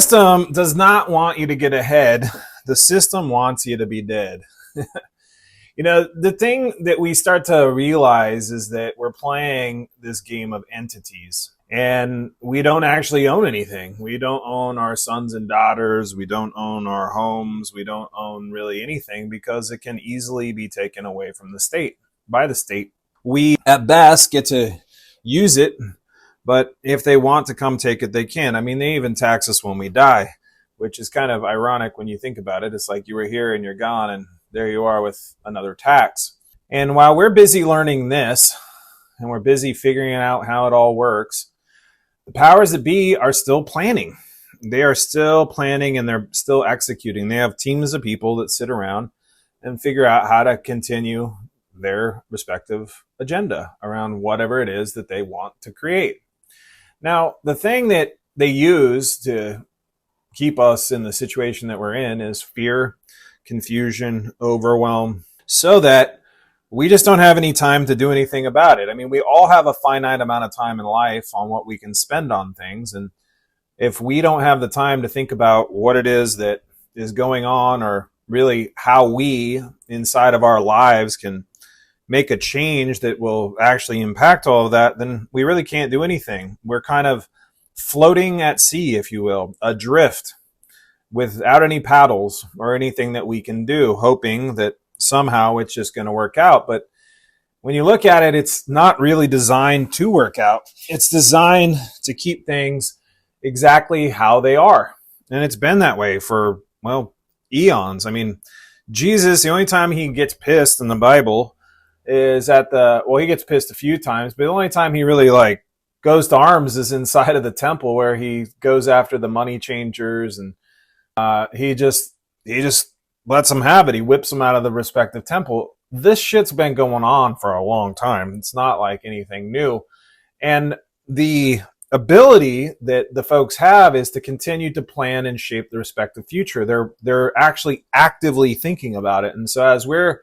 System does not want you to get ahead. The system wants you to be dead. The thing that we start to realize is that we're playing this game of entities and we don't actually own anything. We don't own our sons and daughters. We don't own our homes. We don't own really anything because it can easily be taken away from the state, by the state. We at best get to use it, but if they want to come take it, they can. I mean, they even tax us when we die, which is kind of ironic when you think about it. It's like you were here and you're gone, and there you are with another tax. And while we're busy learning this, and we're busy figuring out how it all works, the powers that be are still planning. They are still planning and they're still executing. They have teams of people that sit around and figure out how to continue their respective agenda around whatever it is that they want to create. Now, the thing that they use to keep us in the situation that we're in is fear, confusion, overwhelm, so that we just don't have any time to do anything about it. I mean, we all have a finite amount of time in life on what we can spend on things. And if we don't have the time to think about what it is that is going on, or really how we inside of our lives can make a change that will actually impact all of that, then we really can't do anything. We're kind of floating at sea, if you will, adrift without any paddles or anything that we can do, hoping that somehow it's just going to work out. But when you look at it, it's not really designed to work out. It's designed to keep things exactly how they are. And it's been that way for, eons. I mean, Jesus, the only time he gets pissed in the Bible is he gets pissed a few times, but the only time he really goes to arms is inside of the temple, where he goes after the money changers, and he just lets them have it. He whips them out of the respective temple. This shit's been going on for a long time. It's not like anything new. And the ability that the folks have is to continue to plan and shape the respective future. They're actually actively thinking about it. And so as we're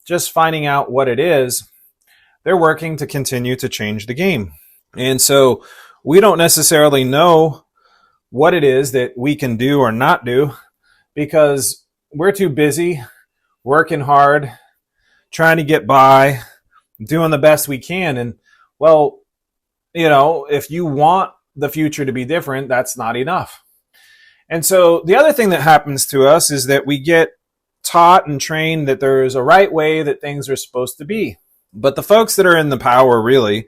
just finding out what it is, they're working to continue to change the game. And so we don't necessarily know what it is that we can do or not do, because we're too busy working hard, trying to get by, doing the best we can. And if you want the future to be different, that's not enough. And so the other thing that happens to us is that we get taught and trained that there is a right way that things are supposed to be. But the folks that are in the power, really,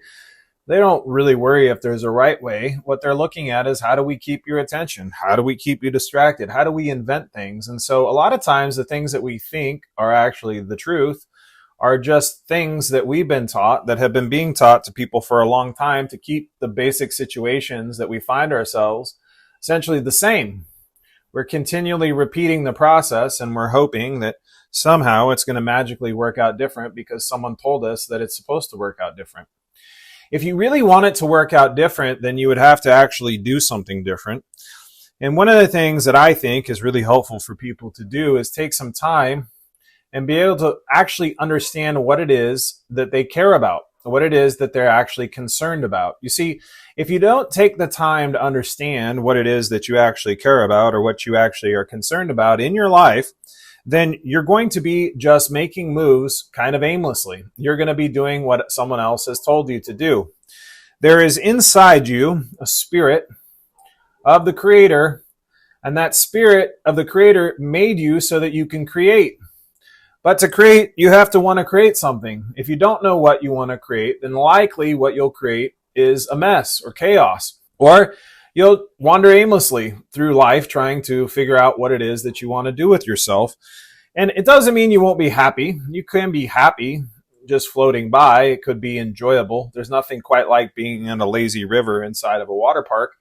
they don't really worry if there's a right way. What they're looking at is, how do we keep your attention? How do we keep you distracted? How do we invent things? And so a lot of times the things that we think are actually the truth are just things that we've been taught, that have been being taught to people for a long time, to keep the basic situations that we find ourselves essentially the same. We're continually repeating the process, and we're hoping that somehow it's going to magically work out different because someone told us that it's supposed to work out different. If you really want it to work out different, then you would have to actually do something different. And one of the things that I think is really helpful for people to do is take some time and be able to actually understand what it is that they care about, what it is that they're actually concerned about. You see, if you don't take the time to understand what it is that you actually care about, or what you actually are concerned about in your life, then you're going to be just making moves kind of aimlessly. You're going to be doing what someone else has told you to do. There is inside you a spirit of the Creator, and that spirit of the Creator made you so that you can create. But to create, you have to want to create something. If you don't know what you want to create, then likely what you'll create is a mess or chaos. Or you'll wander aimlessly through life trying to figure out what it is that you want to do with yourself. And it doesn't mean you won't be happy. You can be happy just floating by. It could be enjoyable. There's nothing quite like being in a lazy river inside of a water park.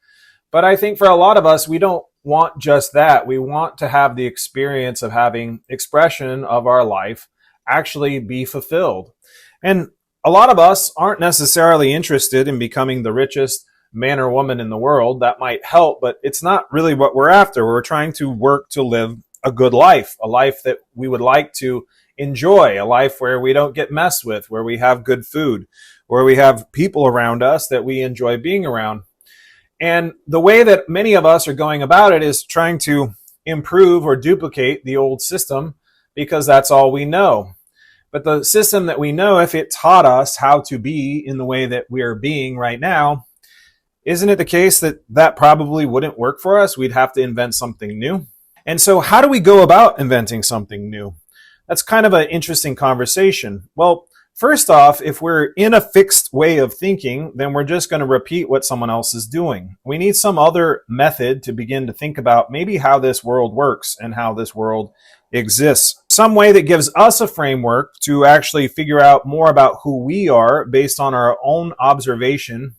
But I think for a lot of us, we don't want just that. We want to have the experience of having expression of our life actually be fulfilled. And a lot of us aren't necessarily interested in becoming the richest man or woman in the world. That might help, but it's not really what we're after. We're trying to work to live a good life, a life that we would like to enjoy, a life where we don't get messed with, where we have good food, where we have people around us that we enjoy being around. And the way that many of us are going about it is trying to improve or duplicate the old system because that's all we know. But the system that we know, if it taught us how to be in the way that we are being right now, isn't it the case that that probably wouldn't work for us? We'd have to invent something new. And so how do we go about inventing something new? That's kind of an interesting conversation. Well, first off, if we're in a fixed way of thinking, then we're just going to repeat what someone else is doing. We need some other method to begin to think about maybe how this world works and how this world exists. Some way that gives us a framework to actually figure out more about who we are based on our own observation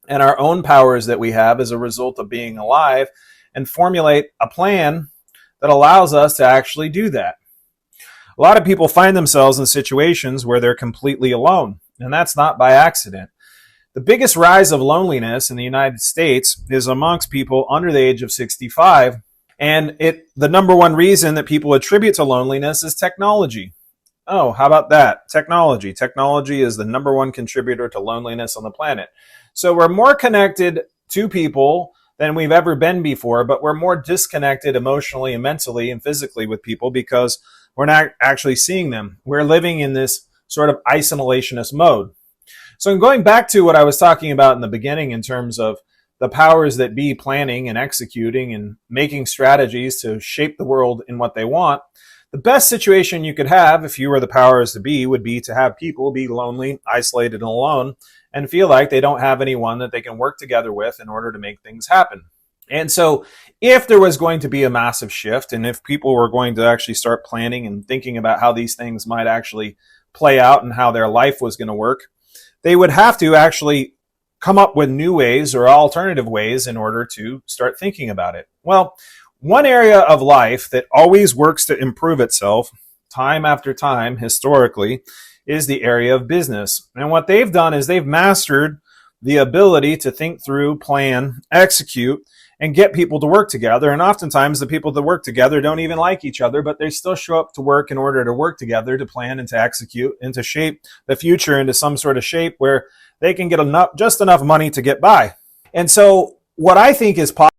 and our own powers that we have as a result of being alive, and formulate a plan that allows us to actually do that. A lot of people find themselves in situations where they're completely alone, and that's not by accident. The biggest rise of loneliness in the United States is amongst people under the age of 65, and the number one reason that people attribute to loneliness is technology. Oh, how about that? Technology. Technology is the number one contributor to loneliness on the planet. So we're more connected to people than we've ever been before, but we're more disconnected emotionally and mentally and physically with people because we're not actually seeing them. We're living in this sort of isolationist mode. So going back to what I was talking about in the beginning in terms of the powers that be planning and executing and making strategies to shape the world in what they want, the best situation you could have if you were the powers to be would be to have people be lonely, isolated, and alone and feel like they don't have anyone that they can work together with in order to make things happen. And so if there was going to be a massive shift and if people were going to actually start planning and thinking about how these things might actually play out and how their life was going to work, they would have to actually come up with new ways or alternative ways in order to start thinking about it. Well, one area of life that always works to improve itself time after time historically is the area of business. And what they've done is they've mastered the ability to think through, plan, execute, and get people to work together. And oftentimes the people that work together don't even like each other, but they still show up to work in order to work together, to plan and to execute and to shape the future into some sort of shape where they can get just enough money to get by. And so what I think is possible